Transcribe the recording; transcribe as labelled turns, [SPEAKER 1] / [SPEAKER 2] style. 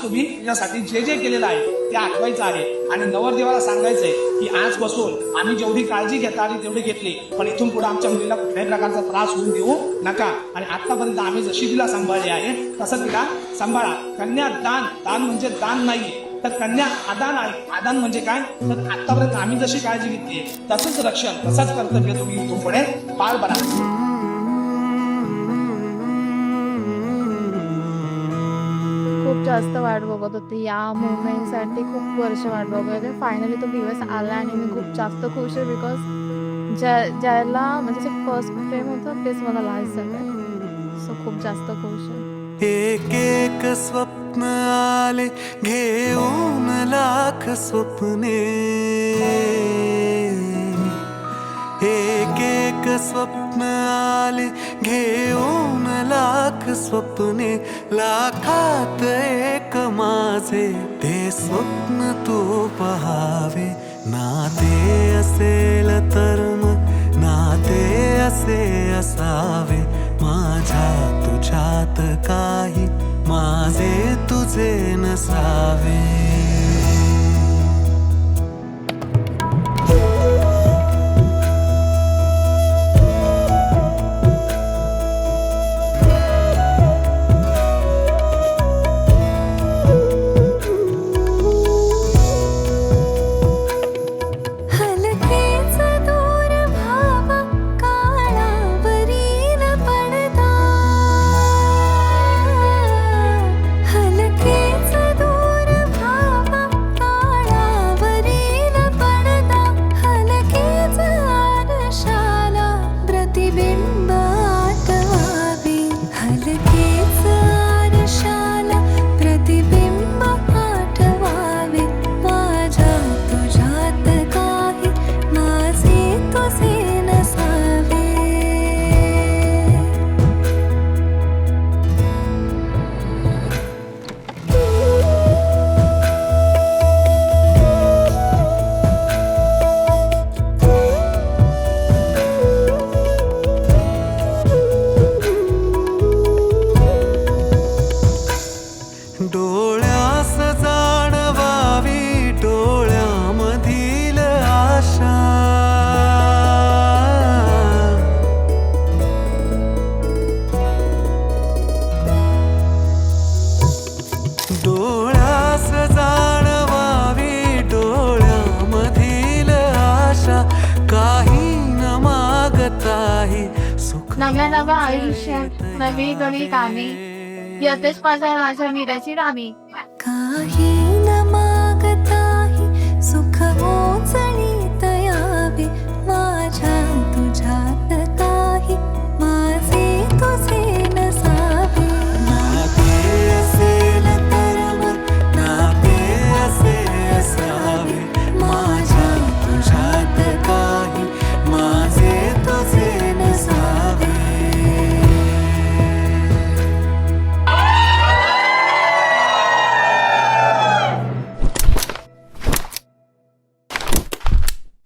[SPEAKER 1] तुम्ही तुझ्यासाठी जे जे केलेलं आहे ते आठवायचं आहे आणि नवरदेवाला सांगायचंय की आजपासून आम्ही जेवढी काळजी घेता आली तेवढी घेतली, पण इथून पुढे आमच्या मुलीला कुठल्याही प्रकारचा त्रास होऊन देऊ नका आणि आतापर्यंत आम्ही जशी तिला सांभाळली आहे तसं तिला सांभाळा. कन्या दान, दान म्हणजे दान नाही तर कन्या आदान आहे. आदान म्हणजे काय तर आतापर्यंत आम्ही जशी काळजी घेतली तसंच रक्षण तसंच कर्तव्य तुम्ही इथून पुढे पार पडा.
[SPEAKER 2] खूप जास्त वाट बघत होते या मुवमेंटसाठी, खूप वर्ष वाट बघत होते. फायनली तो दिवस आला आणि मी खूप जास्त खुश आहे बिकॉज ज्याला म्हणजे जे फर्स्ट प्रेम होतं तेच मला लास्ट झालं. सो खूप जास्त खुश आहे.
[SPEAKER 3] एक एक स्वप्न आले घेऊन लाख स्वप्ने, एक एक स्वप्न आले घेऊन लाख स्वप्ने, लाखात एक माझे ते स्वप्न तू पहावे. नाते असेल तर मग नाते असे असावे, माझ्या तुझ्यात काही माझे तुझे नसावे. डोळ्यास जाणवावी डोळ्यामधील आशा, डोळ्यास जाणवावी डोळ्यामधील आशा, काही न मागताही सुख.
[SPEAKER 2] नव्या नव्या आयुष्यात नवी नवी गाणी, येतेच माझ्या मीराची राणी.
[SPEAKER 3] काही